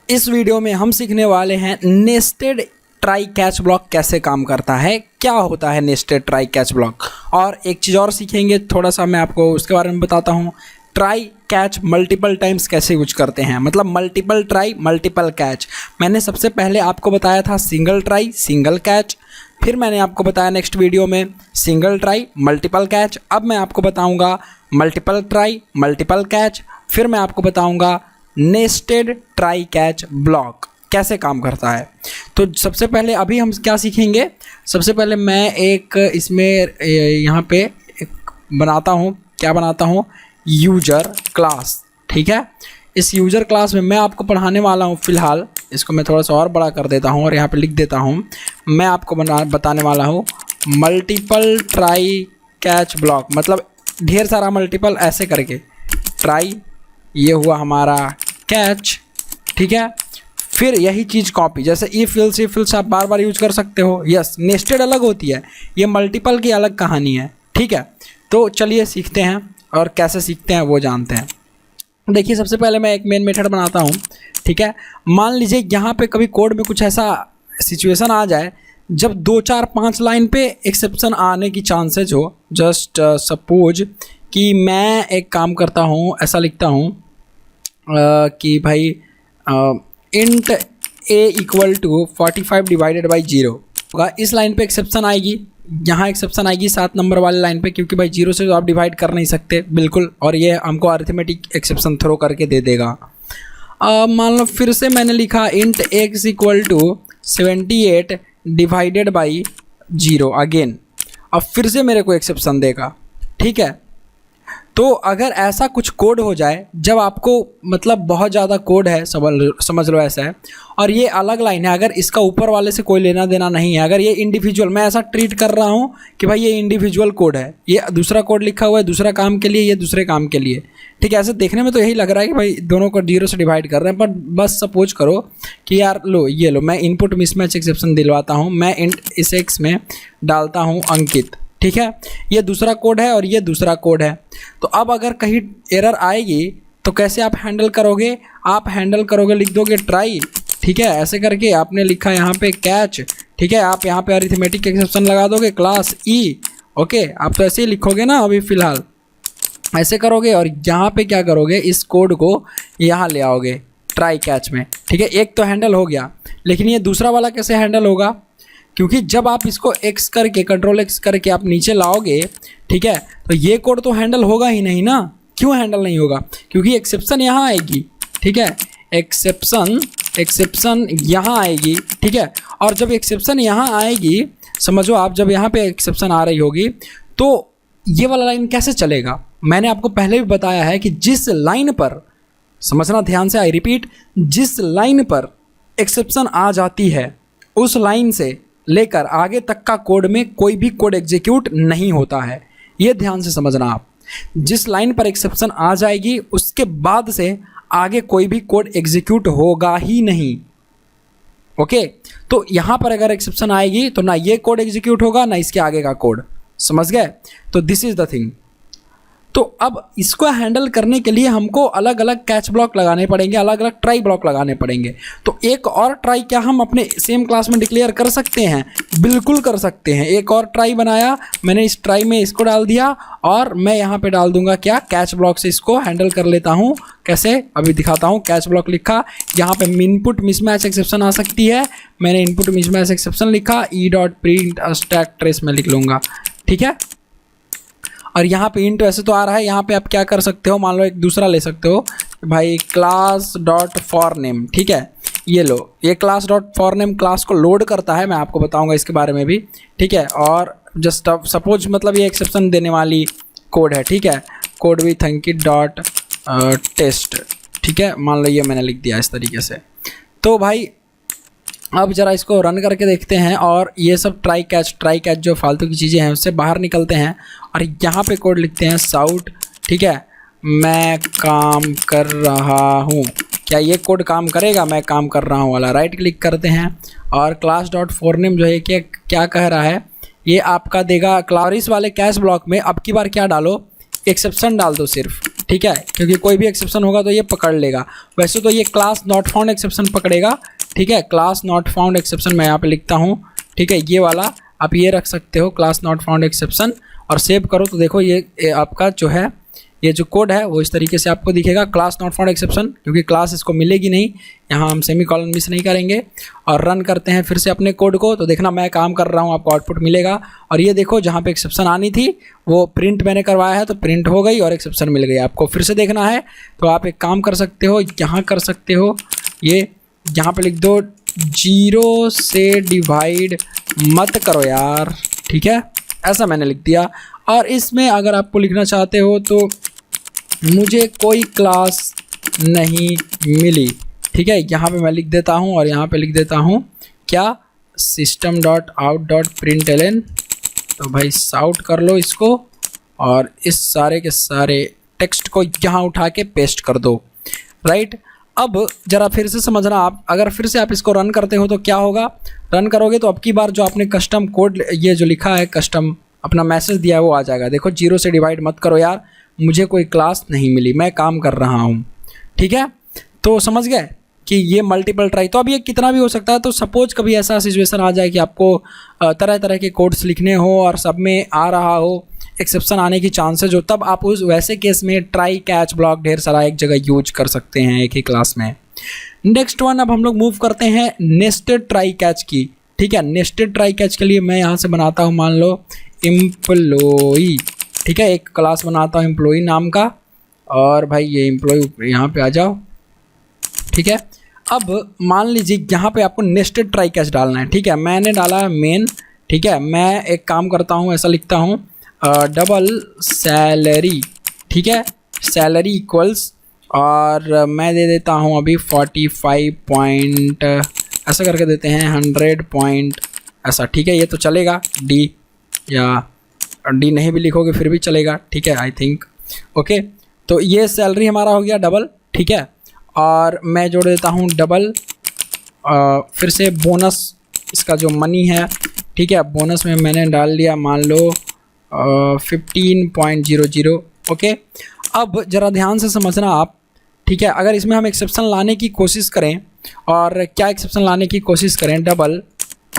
इस वीडियो में हम सीखने वाले हैं नेस्टेड ट्राई कैच ब्लॉक कैसे काम करता है, क्या होता है नेस्टेड ट्राई कैच ब्लॉक, और एक चीज़ और सीखेंगे थोड़ा सा, मैं आपको उसके बारे में बताता हूँ। ट्राई कैच मल्टीपल टाइम्स कैसे यूज करते हैं, मतलब मल्टीपल ट्राई मल्टीपल कैच। मैंने सबसे पहले आपको बताया था सिंगल ट्राई सिंगल कैच, फिर मैंने आपको बताया नेक्स्ट वीडियो में सिंगल ट्राई मल्टीपल कैच। अब मैं आपको बताऊंगा मल्टीपल ट्राई मल्टीपल कैच, फिर मैं आपको बताऊंगा नेस्टेड ट्राई कैच ब्लॉक कैसे काम करता है। तो सबसे पहले अभी हम क्या सीखेंगे, सबसे पहले मैं एक इसमें यहाँ पे एक बनाता हूँ, क्या बनाता हूँ, यूजर क्लास। ठीक है, इस यूजर क्लास में मैं आपको पढ़ाने वाला हूँ। फ़िलहाल इसको मैं थोड़ा सा और बड़ा कर देता हूँ और यहाँ पे लिख देता हूँ, मैं आपको बताने वाला हूँ मल्टीपल ट्राई कैच ब्लॉक, मतलब ढेर सारा मल्टीपल ऐसे करके ट्राई, ये हुआ हमारा कैच। ठीक है, फिर यही चीज़ कॉपी, जैसे इफ इल्स आप बार बार यूज कर सकते हो। यस, नेस्टेड अलग होती है, ये मल्टीपल की अलग कहानी है। ठीक है, तो चलिए सीखते हैं, और कैसे सीखते हैं वो जानते हैं। देखिए, सबसे पहले मैं एक मेन मेथड बनाता हूँ। ठीक है, मान लीजिए यहाँ पे कभी कोड में कुछ ऐसा सिचुएशन आ जाए जब 2 4 5 लाइन पे एक्सेप्शन आने की चांसेज हो। जस्ट सपोज कि मैं एक काम करता हूँ, ऐसा लिखता हूँ कि भाई int a equal to 45 divided by 0 होगा। इस लाइन पे एक्सेप्शन आएगी, यहाँ एक्सेप्शन आएगी 7 नंबर वाले लाइन पे, क्योंकि भाई 0 से तो आप डिवाइड कर नहीं सकते बिल्कुल, और ये हमको अरिथमेटिक एक्सेप्शन थ्रो करके दे देगा। मान लो फिर से मैंने लिखा int x equal to 78 divided by 0 again, अब फिर से मेरे को एक्सेप्शन देगा। ठीक है, तो अगर ऐसा कुछ कोड हो जाए जब आपको, मतलब बहुत ज़्यादा कोड है, समझ लो ऐसा है, और ये अलग लाइन है, अगर इसका ऊपर वाले से कोई लेना देना नहीं है, अगर ये इंडिविजुअल, मैं ऐसा ट्रीट कर रहा हूँ कि भाई ये इंडिविजुअल कोड है, ये दूसरा कोड लिखा हुआ है दूसरा काम के लिए, ये दूसरे काम के लिए। ठीक है, ऐसे देखने में तो यही लग रहा है कि भाई दोनों को 0 से डिवाइड कर रहे हैं, पर बस सपोज करो कि यार लो ये लो, मैं इनपुट मिसमैच एक्सेप्शन दिलवाता हूँ, मैं इस एक्स में डालता हूँ अंकित। ठीक है, ये दूसरा कोड है और ये दूसरा कोड है। तो अब अगर कहीं एरर आएगी तो कैसे आप हैंडल करोगे, आप हैंडल करोगे, लिख दोगे ट्राई। ठीक है, ऐसे करके आपने लिखा यहाँ पे कैच। ठीक है, आप यहाँ पे अरिथमेटिक एक्सेप्शन लगा दोगे क्लास ई। ओके, आप तो ऐसे ही लिखोगे ना, अभी फ़िलहाल ऐसे करोगे, और यहाँ पे क्या करोगे, इस कोड को यहाँ ले आओगे ट्राई कैच में। ठीक है, एक तो हैंडल हो गया, लेकिन ये दूसरा वाला कैसे हैंडल होगा, क्योंकि जब आप इसको एक्स करके कंट्रोल एक्स करके आप नीचे लाओगे, ठीक है, तो ये कोड तो हैंडल होगा ही नहीं ना। क्यों हैंडल नहीं होगा, क्योंकि एक्सेप्शन यहाँ आएगी। ठीक है, एक्सेप्शन यहाँ आएगी। ठीक है, और जब एक्सेप्शन यहाँ आएगी, समझो आप, जब यहाँ पे एक्सेप्शन आ रही होगी तो ये वाला लाइन कैसे चलेगा। मैंने आपको पहले भी बताया है कि जिस लाइन पर, समझना ध्यान से, आई रिपीट, जिस लाइन पर एक्सेप्शन आ जाती है उस लाइन से लेकर आगे तक का कोड में कोई भी कोड एग्जीक्यूट नहीं होता है। ये ध्यान से समझना आप, जिस लाइन पर एक्सेप्शन आ जाएगी उसके बाद से आगे कोई भी कोड एग्जीक्यूट होगा ही नहीं। ओके, तो यहाँ पर अगर एक्सेप्शन आएगी तो ना ये कोड एग्जीक्यूट होगा ना इसके आगे का कोड, समझ गए। तो दिस इज़ द थिंग। तो अब इसको हैंडल करने के लिए हमको अलग अलग कैच ब्लॉक लगाने पड़ेंगे, अलग अलग ट्राई ब्लॉक लगाने पड़ेंगे। तो एक और ट्राई क्या हम अपने सेम क्लास में डिक्लेयर कर सकते हैं? बिल्कुल कर सकते हैं। एक और ट्राई बनाया मैंने, इस ट्राई में इसको डाल दिया, और मैं यहाँ पे डाल दूंगा क्या, कैच ब्लॉक से इसको हैंडल कर लेता हूँ। कैसे, अभी दिखाता हूँ। कैच ब्लॉक लिखा, यहाँ पे इनपुट मिसमैच एक्सेप्शन आ सकती है, मैंने इनपुट मिसमैच एक्सेप्शन लिखा, ई.प्रिंट स्टैक ट्रेस में लिख लूँगा। ठीक है, और यहाँ पे इंट ऐसे तो आ रहा है, यहाँ पे आप क्या कर सकते हो, मान लो एक दूसरा ले सकते हो भाई, क्लास डॉट फॉर नेम। ठीक है, ये लो, ये class dot for name class को लोड करता है, मैं आपको बताऊंगा इसके बारे में भी। ठीक है, और जस्ट सपोज, मतलब ये एक्सेप्शन देने वाली कोड है। ठीक है, code with Ankit dot test. ठीक है, मान लो ये मैंने लिख दिया इस तरीके से। तो भाई अब ज़रा इसको रन करके देखते हैं, और ये सब ट्राई कैच जो फालतू की चीज़ें हैं उससे बाहर निकलते हैं, और यहाँ पे कोड लिखते हैं साउट। ठीक है, मैं काम कर रहा हूँ, क्या ये कोड काम करेगा, मैं काम कर रहा हूँ वाला, राइट क्लिक करते हैं, और क्लास डॉट फॉर नेम जो है क्या कह रहा है, ये आपका देगा क्लास वाले कैच ब्लॉक में। अब की बार क्या डालो, एक्सेप्शन डाल दो सिर्फ। ठीक है, क्योंकि कोई भी एक्सेप्शन होगा तो ये पकड़ लेगा। वैसे तो ये क्लास नॉट फाउंड एक्सेप्शन पकड़ेगा, ठीक है, क्लास नॉट फाउंड एक्सेप्शन मैं यहाँ पे लिखता हूँ, ठीक है, ये वाला आप ये रख सकते हो क्लास नॉट फाउंड एक्सेप्शन, और सेव करो तो देखो ये आपका जो है ये जो कोड है वो इस तरीके से आपको दिखेगा, क्लास नॉट फाउंड एक्सेप्शन, क्योंकि क्लास इसको मिलेगी नहीं, यहाँ हम सेमीकोलन मिस नहीं करेंगे। और रन करते हैं फिर से अपने कोड को, तो देखना मैं काम कर रहा हूँ, आपको आउटपुट मिलेगा। और ये देखो जहाँ पे एक्सेप्शन आनी थी वो प्रिंट मैंने करवाया है तो प्रिंट हो गई और एक्सेप्शन मिल गई। आपको फिर से देखना है तो आप एक काम कर सकते हो, यहाँ कर सकते हो, ये यहाँ पे लिख दो 0 से डिवाइड मत करो यार, ठीक है, ऐसा मैंने लिख दिया। और इसमें अगर आपको लिखना चाहते हो तो मुझे कोई क्लास नहीं मिली, ठीक है, यहाँ पे मैं लिख देता हूँ और यहाँ पे लिख देता हूँ क्या, system.out.println। तो भाई साउट कर लो इसको और इस सारे के सारे टेक्स्ट को यहाँ उठा के पेस्ट कर दो, राइट। अब ज़रा फिर से समझना आप, अगर फिर से आप इसको रन करते हो तो क्या होगा, रन करोगे तो अब की बार जो आपने कस्टम कोड ये जो लिखा है, कस्टम अपना मैसेज दिया है वो आ जाएगा। देखो 0 से डिवाइड मत करो यार, मुझे कोई क्लास नहीं मिली, मैं काम कर रहा हूँ, ठीक है। तो समझ गए कि ये मल्टीपल ट्राई, तो अब ये कितना भी हो सकता है। तो सपोज कभी ऐसा सिचुएशन आ जाए कि आपको तरह तरह के कोड्स लिखने हो और सब में आ रहा हो, एक्सेप्शन आने की चांसेज हो, तब आप उस वैसे केस में ट्राई कैच ब्लॉक ढेर सारा एक जगह यूज कर सकते हैं एक ही क्लास में। नेक्स्ट वन, अब हम लोग मूव करते हैं नेस्टेड ट्राई कैच की, ठीक है। नेस्टेड ट्राई कैच के लिए मैं यहाँ से बनाता हूँ, मान लो एम्प्लॉई, ठीक है, एक क्लास बनाता हूँ एम्प्लॉई नाम का, और भाई ये एम्प्लॉई यहाँ पे आ जाओ, ठीक है। अब मान लीजिए यहाँ पे आपको नेस्टेड ट्राई कैच डालना है, ठीक है, मैंने डाला है मेन, ठीक है। मैं एक काम करता हूँ, ऐसा लिखता हूँ डबल सैलरी, ठीक है, सैलरी इक्वल्स, और मैं दे देता हूँ अभी 45 पॉइंट, ऐसा करके देते हैं 100 पॉइंट, ऐसा, ठीक है। ये तो चलेगा, डी या डी नहीं भी लिखोगे फिर भी चलेगा, ठीक है, आई थिंक ओके। तो ये सैलरी हमारा हो गया डबल, ठीक है। और मैं जोड़ देता हूँ डबल फिर से बोनस, इसका जो मनी है, ठीक है, बोनस में मैंने डाल दिया मान लो 15.00, ओके। अब ज़रा ध्यान से समझना आप, ठीक है, अगर इसमें हम एक्सेप्शन लाने की कोशिश करें, और क्या एक्सेप्शन लाने की कोशिश करें, डबल,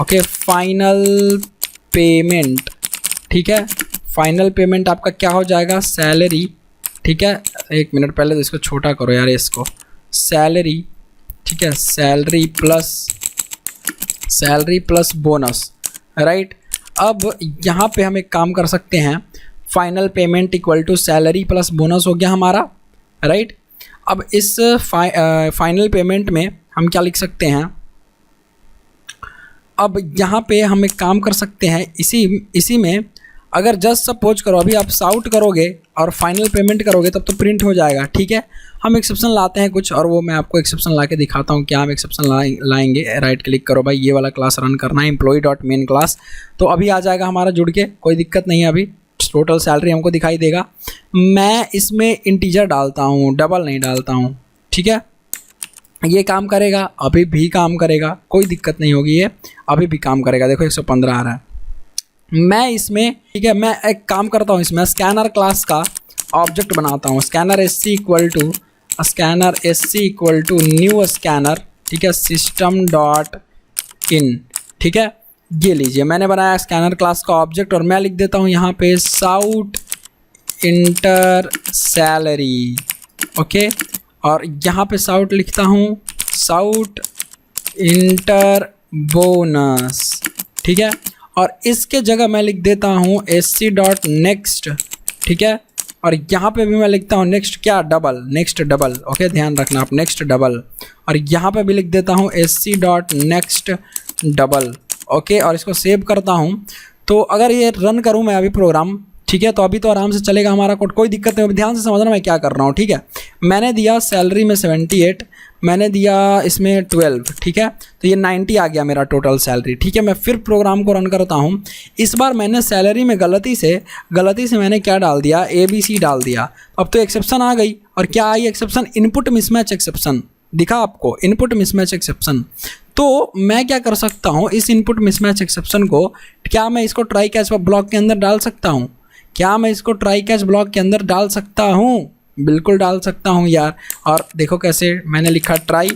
ओके, फाइनल पेमेंट, ठीक है, फाइनल पेमेंट आपका क्या हो जाएगा, सैलरी, ठीक है, एक मिनट पहले तो इसको छोटा करो यार, इसको सैलरी, ठीक है, सैलरी प्लस बोनस, राइट। अब यहाँ पे हम एक काम कर सकते हैं, final payment equal to salary plus bonus हो गया हमारा, राइट। अब इस फाइनल पेमेंट में हम क्या लिख सकते हैं, अब यहाँ पे हम एक काम कर सकते हैं, इसी में अगर जस्ट सपोज करो अभी आप साउट करोगे और फाइनल पेमेंट करोगे तब तो प्रिंट हो जाएगा, ठीक है। हम एक्सेप्शन लाते हैं कुछ, और वो मैं आपको एक्सेप्शन ला के दिखाता हूँ क्या हम एक्सेप्शन लाएंगे। राइट क्लिक करो भाई, ये वाला क्लास रन करना है, employee.main क्लास, तो अभी आ जाएगा हमारा जुड़ के, कोई दिक्कत नहीं है, अभी टोटल सैलरी हमको दिखाई देगा। मैं इसमें इंटीजर डालता हूँ, डबल नहीं डालता हूँ, ठीक है। ये काम करेगा, अभी भी काम करेगा, कोई दिक्कत नहीं होगी, ये अभी भी काम करेगा, देखो 115 आ रहा है। मैं इसमें, ठीक है, मैं एक काम करता हूँ, इसमें स्कैनर क्लास का ऑब्जेक्ट बनाता हूँ, scanner SC equal to new scanner, ठीक है, system.in, ठीक है। ये लीजिए मैंने बनाया स्कैनर क्लास का ऑब्जेक्ट, और मैं लिख देता हूँ यहाँ पे साउट इंटर सैलरी, ओके, और यहाँ पे साउट लिखता हूँ साउट इंटर बोनस, ठीक है। और इसके जगह मैं लिख देता हूँ sc.next, ठीक है, और यहाँ पे भी मैं लिखता हूँ नेक्स्ट क्या, डबल, नेक्स्ट डबल, ओके, ध्यान रखना आप, नेक्स्ट डबल, और यहाँ पे भी लिख देता हूँ sc.next डबल, ओके, और इसको सेव करता हूँ। तो अगर ये रन करूँ मैं अभी प्रोग्राम, ठीक है, तो अभी तो आराम से चलेगा हमारा कोड, कोई दिक्कत नहीं। ध्यान से समझना मैं क्या कर रहा हूँ, ठीक है। मैंने दिया सैलरी में 78, मैंने दिया इसमें 12, ठीक है, तो ये 90 आ गया मेरा टोटल सैलरी, ठीक है। मैं फिर प्रोग्राम को रन करता हूँ, इस बार मैंने सैलरी में गलती से मैंने क्या डाल दिया, ABC डाल दिया। अब तो एक्सेप्शन आ गई, और क्या आई एक्सेप्शन, इनपुट मिसमैच एक्सेप्शन दिखा आपको, इनपुट मिसमैच एक्सेप्शन। तो मैं क्या कर सकता हूँ, इस इनपुट मिसमैच एक्सेप्शन को, क्या मैं इसको ट्राई कैच ब्लॉक के अंदर डाल सकता हूँ, क्या मैं इसको ट्राई कैच ब्लॉक के अंदर डाल सकता हूँ, बिल्कुल डाल सकता हूँ यार। और देखो कैसे मैंने लिखा ट्राई,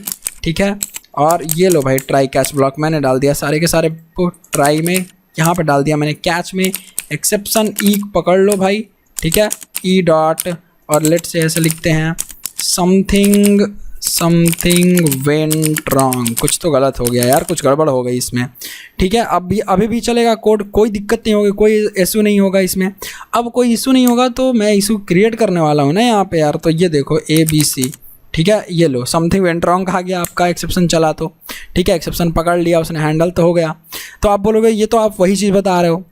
ठीक है, और ये लो भाई ट्राई कैच ब्लॉक मैंने डाल दिया सारे के सारे को ट्राई में, यहाँ पे डाल दिया मैंने कैच में। एक्सेप्शन ई पकड़ लो भाई, ठीक है, ई डॉट, और लेट से ऐसे लिखते हैं समथिंग समथिंग वेंट रॉन्ग, कुछ तो गलत हो गया यार, कुछ गड़बड़ हो गई इसमें, ठीक है। अभी भी चलेगा कोड, कोई दिक्कत नहीं होगी, कोई इशू नहीं होगा इसमें। अब कोई इशू नहीं होगा तो मैं इशू क्रिएट करने वाला हूँ ना यहाँ पे यार। तो ये देखो ABC, ठीक है, ये लो समथिंग वेंट रॉन्ग कहा गया आपका, एक्सेप्शन चला तो, ठीक है, एक्सेप्शन पकड़ लिया उसने, हैंडल तो हो गया। तो आप बोलोगे ये तो आप वही चीज़ बता रहे हो।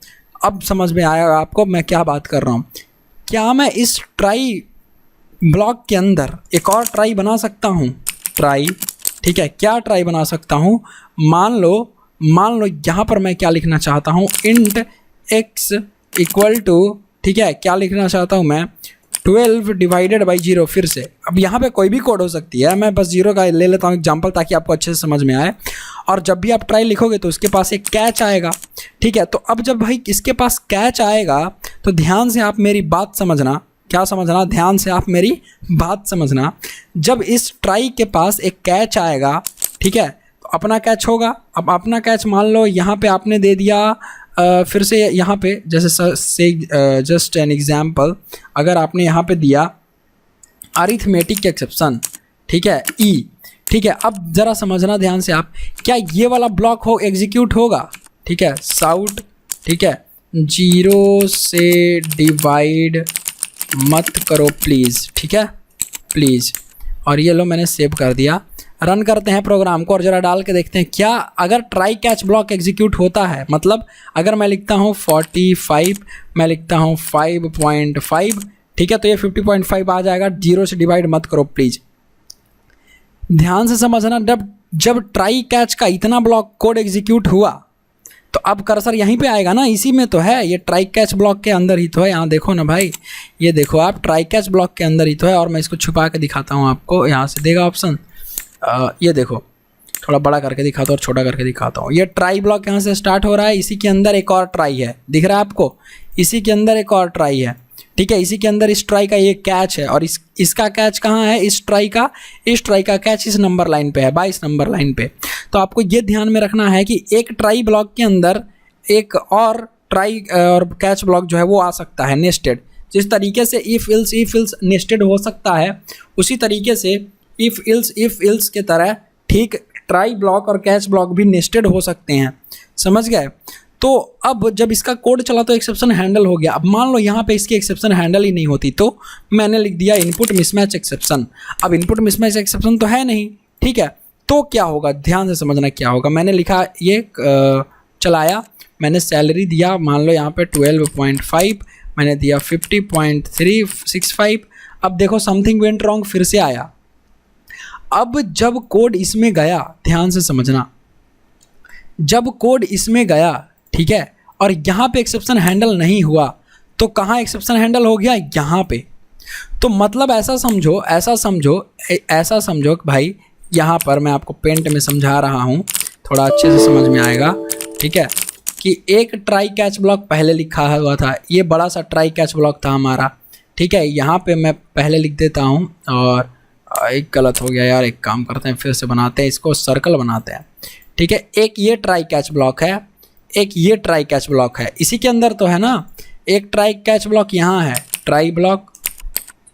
अब समझ में आया आपको मैं क्या बात कर रहा हूँ। क्या मैं इस ट्राई ब्लॉक के अंदर एक और ट्राई बना सकता हूँ? ट्राई, ठीक है, क्या ट्राई बना सकता हूँ? मान लो यहाँ पर मैं क्या लिखना चाहता हूँ, इंट x इक्वल टू, ठीक है, क्या लिखना चाहता हूँ मैं, 12 डिवाइडेड बाई 0। फिर से अब यहाँ पे कोई भी कोड हो सकती है, मैं बस 0 का ले लेता हूँ एग्जाम्पल ताकि आपको अच्छे से समझ में आए। और जब भी आप ट्राई लिखोगे तो उसके पास एक कैच आएगा, ठीक है। तो अब जब भाई इसके पास कैच आएगा तो ध्यान से आप मेरी बात समझना, क्या समझना, ध्यान से आप मेरी बात समझना। जब इस ट्राई के पास एक कैच आएगा, ठीक है, तो अपना कैच होगा। अब अपना कैच मान लो यहाँ पे आपने दे दिया, फिर से यहाँ पे जैसे जस्ट एन एग्जाम्पल, अगर आपने यहाँ पे दिया अरिथमेटिक एक्सेप्शन, ठीक है, ई, ठीक है। अब ज़रा समझना ध्यान से आप, क्या ये वाला ब्लॉक हो एग्जीक्यूट होगा, ठीक है, साउट, ठीक है, 0 से डिवाइड मत करो प्लीज़, ठीक है, प्लीज़। और ये लो मैंने सेव कर दिया। रन करते हैं प्रोग्राम को और ज़रा डाल के देखते हैं क्या अगर ट्राई कैच ब्लॉक एग्जीक्यूट होता है। मतलब अगर मैं लिखता हूँ 45, मैं लिखता हूँ 5.5, ठीक है, तो ये 50.5 आ जाएगा। 0 से डिवाइड मत करो प्लीज़। ध्यान से समझना, जब ट्राई कैच का इतना ब्लॉक कोड एग्जीक्यूट हुआ तो अब कर्सर यहीं पे आएगा ना, इसी में तो है, ये ट्राई कैच ब्लॉक के अंदर ही तो है। यहाँ देखो ना भाई, ये देखो आप, ट्राई कैच ब्लॉक के अंदर ही तो है। और मैं इसको छुपा के दिखाता हूँ आपको, यहाँ से देगा ऑप्शन, ये देखो, थोड़ा बड़ा करके दिखाता हूँ और छोटा करके दिखाता हूँ। ये ट्राई ब्लॉक यहाँ से स्टार्ट हो रहा है, इसी के अंदर एक और ट्राई है, दिख रहा है आपको, इसी के अंदर एक और ट्राई है, ठीक है, इसी के अंदर इस ट्राई का ये कैच है। और इसका कैच कहाँ है, इस ट्राई का कैच इस नंबर लाइन पे है, 22 नंबर लाइन पे। तो आपको ये ध्यान में रखना है कि एक ट्राई ब्लॉक के अंदर एक और ट्राई और कैच ब्लॉक जो है वो आ सकता है नेस्टेड। जिस तरीके से इफ़ इल्स नेस्टेड हो सकता है, उसी तरीके से इफ़ इल्स के तरह ठीक ट्राई ब्लॉक और कैच ब्लॉक भी नेस्टेड हो सकते हैं। समझ गए? तो अब जब इसका कोड चला तो एक्सेप्शन हैंडल हो गया। अब मान लो यहाँ पे इसकी एक्सेप्शन हैंडल ही नहीं होती, तो मैंने लिख दिया इनपुट मिसमैच एक्सेप्शन। अब इनपुट मिसमैच एक्सेप्शन तो है नहीं, ठीक है, तो क्या होगा, ध्यान से समझना क्या होगा। मैंने लिखा ये चलाया, मैंने सैलरी दिया मान लो यहाँ पे 12.5, मैंने दिया 50.365। अब देखो समथिंग वेंट रॉन्ग फिर से आया। अब जब कोड इसमें गया, ध्यान से समझना, जब कोड इसमें गया, ठीक है, और यहाँ पे एक्सेप्शन हैंडल नहीं हुआ, तो कहाँ एक्सेप्शन हैंडल हो गया, यहाँ पे। तो मतलब ऐसा समझो भाई, यहाँ पर मैं आपको पेंट में समझा रहा हूँ, थोड़ा अच्छे से समझ में आएगा, ठीक है, कि एक ट्राई कैच ब्लॉक पहले लिखा हुआ था, ये बड़ा सा ट्राई कैच ब्लॉक था हमारा, ठीक है। यहाँ पे मैं पहले लिख देता हूँ, और एक गलत हो गया यार, एक काम करते हैं फिर से बनाते हैं, इसको सर्कल बनाते हैं, ठीक है। एक ये ट्राई कैच ब्लॉक है, एक ये ट्राई कैच ब्लॉक है, इसी के अंदर तो है ना। एक ट्राई कैच ब्लॉक यहाँ है, ट्राई ब्लॉक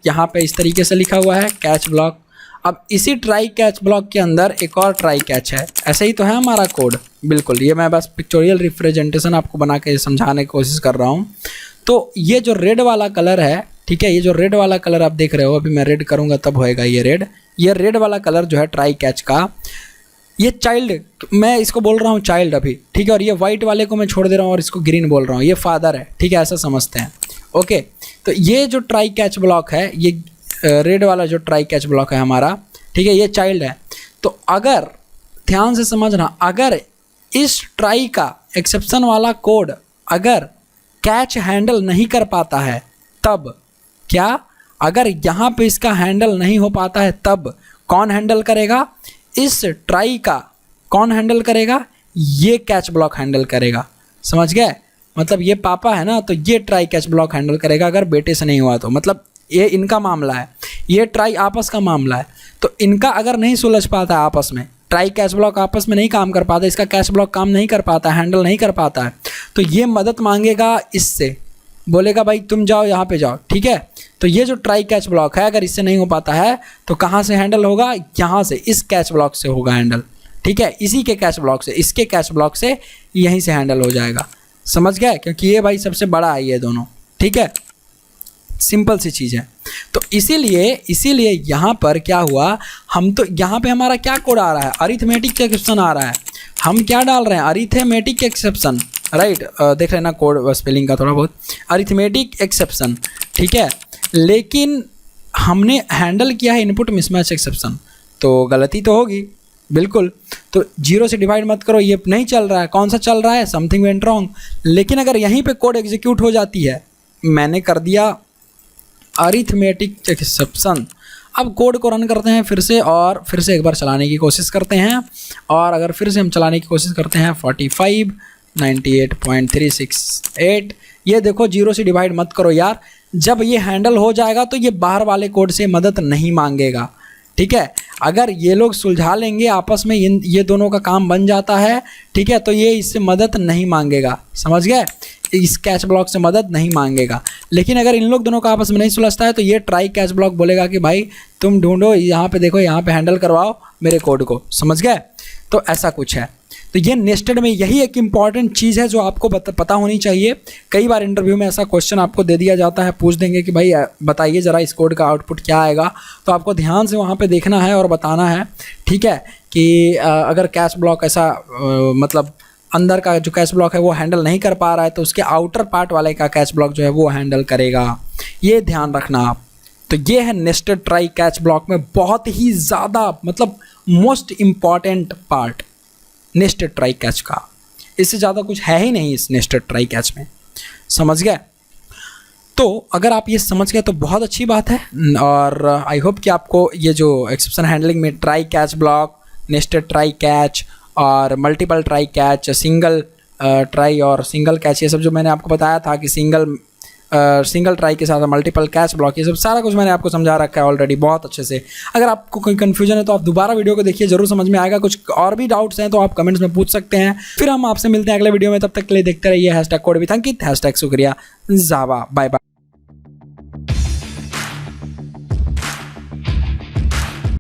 यहाँ पे इस तरीके से लिखा हुआ है, कैच ब्लॉक। अब इसी ट्राई कैच ब्लॉक के अंदर एक और ट्राई कैच है, ऐसे ही तो है हमारा कोड, बिल्कुल। ये मैं बस पिक्चोरियल रिप्रेजेंटेशन आपको बना के समझाने की कोशिश कर रहा हूँ। तो ये जो रेड वाला कलर है, ठीक है, ये जो रेड वाला कलर आप देख रहे हो, अभी मैं रेड करूँगा तब होएगा ये रेड वाला कलर जो है ट्राई कैच का, ये चाइल्ड, मैं इसको बोल रहा हूँ चाइल्ड अभी, ठीक है। और ये वाइट वाले को मैं छोड़ दे रहा हूँ और इसको ग्रीन बोल रहा हूँ, ये फादर है, ठीक है, ऐसा समझते हैं, ओके। तो ये जो ट्राई कैच ब्लॉक है, ये रेड वाला जो ट्राई कैच ब्लॉक है हमारा, ठीक है, ये चाइल्ड है। तो अगर ध्यान से समझना, अगर इस ट्राई का एक्सेप्शन वाला कोड अगर कैच हैंडल नहीं कर पाता है, तब क्या, अगर यहाँ पे इसका हैंडल नहीं हो पाता है, तब कौन हैंडल करेगा, इस ट्राई का कौन हैंडल करेगा, ये कैच ब्लॉक हैंडल करेगा। समझ गए? मतलब ये पापा है ना, तो ये ट्राई कैच ब्लॉक हैंडल करेगा अगर बेटे से नहीं हुआ तो। मतलब ये इनका मामला है। ये ट्राई आपस का मामला है, तो इनका अगर नहीं सुलझ पाता आपस में, ट्राई कैच ब्लॉक आपस में नहीं काम कर पाता, इसका कैच ब्लॉक काम नहीं कर पाता, हैंडल नहीं कर पाता है, तो ये मदद मांगेगा इससे, बोलेगा भाई तुम जाओ यहाँ पे जाओ, ठीक है। तो ये जो ट्राई कैच ब्लॉक है अगर इससे नहीं हो पाता है तो कहाँ से हैंडल होगा, यहाँ से, इस कैच ब्लॉक से होगा हैंडल, ठीक है, इसी के कैच ब्लॉक से, इसके कैच ब्लॉक से यहीं से हैंडल हो जाएगा, समझ गए, क्योंकि ये भाई सबसे बड़ा है ये दोनों, ठीक है, सिंपल सी चीज़ है। तो इसीलिए यहाँ पर क्या हुआ, हम तो यहाँ पे हमारा क्या कोड आ रहा है, अरिथमेटिक एक्सेप्शन आ रहा है, हम क्या डाल रहे हैं, अरिथमेटिक एक्सेप्शन, राइट, देख रहे हैं ना कोड स्पेलिंग का थोड़ा बहुत, अरिथमेटिक एक्सेप्शन, ठीक है, लेकिन हमने हैंडल किया है इनपुट मिसमैच एक्सेप्शन, तो गलती तो होगी बिल्कुल। तो 0 से डिवाइड मत करो, ये नहीं चल रहा है, कौन सा चल रहा है, समथिंग वेंट रॉन्ग। लेकिन अगर यहीं पे कोड एग्जीक्यूट हो जाती है, मैंने कर दिया अरिथमेटिक एक्सेप्शन, अब कोड को रन करते हैं फिर से, और फिर से एक बार चलाने की कोशिश करते हैं, और अगर फिर से हम चलाने की कोशिश करते हैं 45 98.368, ये देखो 0 से डिवाइड मत करो यार, जब ये हैंडल हो जाएगा तो ये बाहर वाले कोड से मदद नहीं मांगेगा, ठीक है। अगर ये लोग सुलझा लेंगे आपस में, ये दोनों का काम बन जाता है, ठीक है, तो ये इससे मदद नहीं मांगेगा, समझ गए, इस कैच ब्लॉक से मदद नहीं मांगेगा। लेकिन अगर इन लोग दोनों का आपस में नहीं सुलझता है तो ये ट्राई कैच ब्लॉक बोलेगा कि भाई तुम ढूंढो, यहाँ पे देखो, यहाँ पे हैंडल करवाओ मेरे कोड को, समझ गए। तो ऐसा कुछ है। तो ये नेस्टेड में यही एक इम्पॉर्टेंट चीज़ है जो आपको पता होनी चाहिए। कई बार इंटरव्यू में ऐसा क्वेश्चन आपको दे दिया जाता है, पूछ देंगे कि भाई बताइए ज़रा इस कोड का आउटपुट क्या आएगा, तो आपको ध्यान से वहाँ पे देखना है और बताना है, ठीक है, कि अगर कैच ब्लॉक ऐसा मतलब अंदर का जो कैच ब्लॉक है वो हैंडल नहीं कर पा रहा है तो उसके आउटर पार्ट वाले का कैच ब्लॉक जो है वो हैंडल करेगा, ये ध्यान रखना आप। तो ये है नेस्टेड ट्राई कैच ब्लॉक में बहुत ही ज़्यादा मतलब most important part nested try catch का, इससे ज़्यादा कुछ है ही नहीं इस नेस्टेड ट्राई कैच में, समझ गए। तो अगर आप ये समझ गए तो बहुत अच्छी बात है, और आई होप कि आपको ये जो एक्सेप्शन हैंडलिंग में try catch block, nested try catch और multiple try catch, single try और सिंगल कैच, ये सब जो मैंने आपको बताया था कि सिंगल ट्राई के साथ मल्टीपल कैच ब्लॉक, ये सब सारा कुछ मैंने आपको समझा रखा है ऑलरेडी बहुत अच्छे से। अगर आपको कोई कन्फ्यूजन है तो आप दोबारा वीडियो को देखिए, जरूर समझ में आएगा। कुछ और भी डाउट्स हैं तो आप कमेंट्स में पूछ सकते हैं। फिर हम आपसे मिलते हैं अगले वीडियो में, तब तक के लिए देखते रहिए #कोड विथ अंकित, #शुक्रिया जावा, बाय बाय।